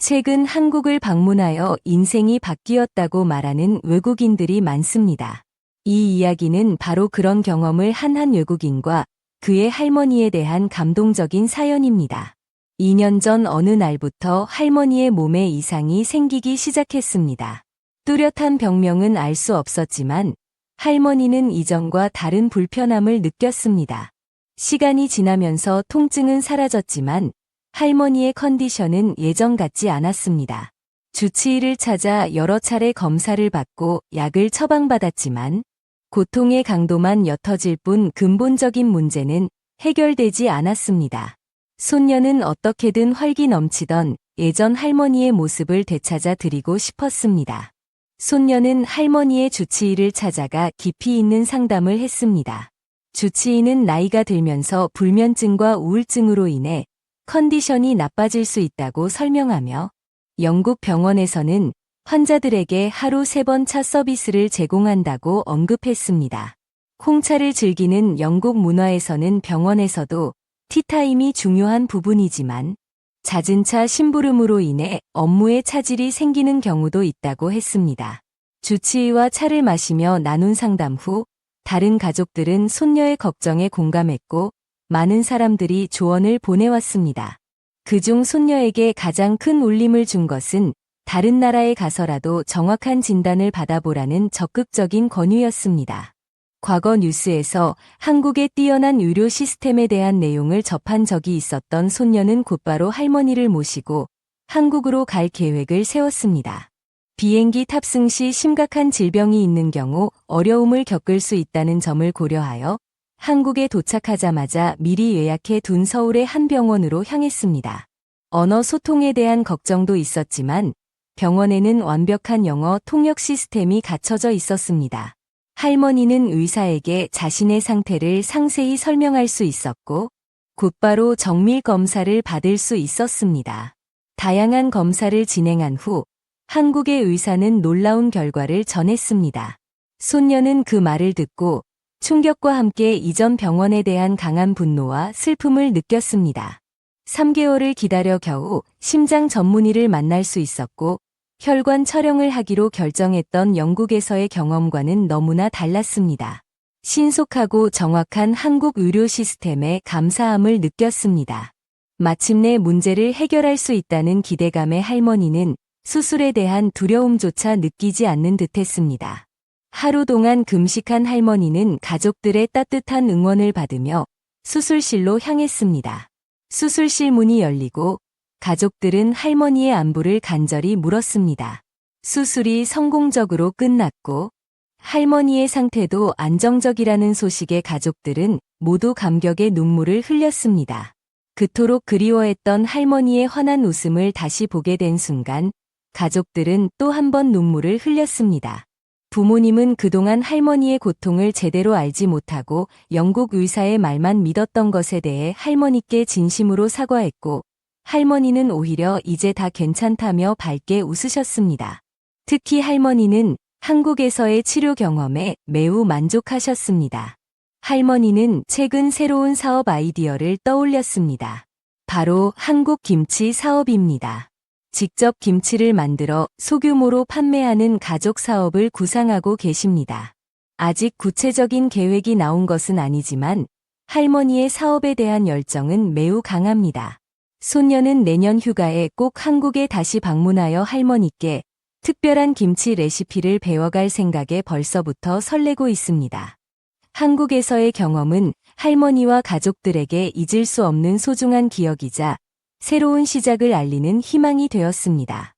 최근 한국을 방문하여 인생이 바뀌었다고 말하는 외국인들이 많습니다. 이 이야기는 바로 그런 경험을 한 외국인과 그의 할머니에 대한 감동적인 사연입니다. 2년 전 어느 날부터 할머니의 몸에 이상이 생기기 시작했습니다. 뚜렷한 병명은 알 수 없었지만 할머니는 이전과 다른 불편함을 느꼈습니다. 시간이 지나면서 통증은 사라졌지만 할머니의 컨디션은 예전 같지 않았습니다. 주치의를 찾아 여러 차례 검사를 받고 약을 처방받았지만 고통의 강도만 옅어질 뿐 근본적인 문제는 해결되지 않았습니다. 손녀는 어떻게든 활기 넘치던 예전 할머니의 모습을 되찾아 드리고 싶었습니다. 손녀는 할머니의 주치의를 찾아가 깊이 있는 상담을 했습니다. 주치의는 나이가 들면서 불면증과 우울증으로 인해 컨디션이 나빠질 수 있다고 설명하며 영국 병원에서는 환자들에게 하루 3번 차 서비스를 제공한다고 언급했습니다. 홍차를 즐기는 영국 문화에서는 병원에서도 티타임이 중요한 부분이지만 잦은 차 심부름으로 인해 업무에 차질이 생기는 경우도 있다고 했습니다. 주치의와 차를 마시며 나눈 상담 후 다른 가족들은 손녀의 걱정에 공감했고 많은 사람들이 조언을 보내왔습니다. 그중 손녀에게 가장 큰 울림을 준 것은 다른 나라에 가서라도 정확한 진단을 받아보라는 적극적인 권유였습니다. 과거 뉴스에서 한국의 뛰어난 의료 시스템에 대한 내용을 접한 적이 있었던 손녀는 곧바로 할머니를 모시고 한국으로 갈 계획을 세웠습니다. 비행기 탑승 시 심각한 질병이 있는 경우 어려움을 겪을 수 있다는 점을 고려하여 한국에 도착하자마자 미리 예약해 둔 서울의 한 병원으로 향했습니다. 언어 소통에 대한 걱정도 있었지만 병원에는 완벽한 영어 통역 시스템이 갖춰져 있었습니다. 할머니는 의사에게 자신의 상태를 상세히 설명할 수 있었고 곧바로 정밀 검사를 받을 수 있었습니다. 다양한 검사를 진행한 후 한국의 의사는 놀라운 결과를 전했습니다. 손녀는 그 말을 듣고 충격과 함께 이전 병원에 대한 강한 분노와 슬픔을 느꼈습니다. 3개월을 기다려 겨우 심장 전문의를 만날 수 있었고 혈관 촬영을 하기로 결정했던 영국에서의 경험과는 너무나 달랐습니다. 신속하고 정확한 한국 의료 시스템에 감사함을 느꼈습니다. 마침내 문제를 해결할 수 있다는 기대감에 할머니는 수술에 대한 두려움조차 느끼지 않는 듯했습니다. 하루 동안 금식한 할머니는 가족들의 따뜻한 응원을 받으며 수술실로 향했습니다. 수술실 문이 열리고 가족들은 할머니의 안부를 간절히 물었습니다. 수술이 성공적으로 끝났고 할머니의 상태도 안정적이라는 소식에 가족들은 모두 감격의 눈물을 흘렸습니다. 그토록 그리워했던 할머니의 환한 웃음을 다시 보게 된 순간 가족들은 또 한 번 눈물을 흘렸습니다. 부모님은 그동안 할머니의 고통을 제대로 알지 못하고 영국 의사의 말만 믿었던 것에 대해 할머니께 진심으로 사과했고 할머니는 오히려 이제 다 괜찮다며 밝게 웃으셨습니다. 특히 할머니는 한국에서의 치료 경험에 매우 만족하셨습니다. 할머니는 최근 새로운 사업 아이디어를 떠올렸습니다. 바로 한국 김치 사업입니다. 직접 김치를 만들어 소규모로 판매하는 가족 사업을 구상하고 계십니다. 아직 구체적인 계획이 나온 것은 아니지만 할머니의 사업에 대한 열정은 매우 강합니다. 손녀는 내년 휴가에 꼭 한국에 다시 방문하여 할머니께 특별한 김치 레시피를 배워갈 생각에 벌써부터 설레고 있습니다. 한국에서의 경험은 할머니와 가족들에게 잊을 수 없는 소중한 기억이자 새로운 시작을 알리는 희망이 되었습니다.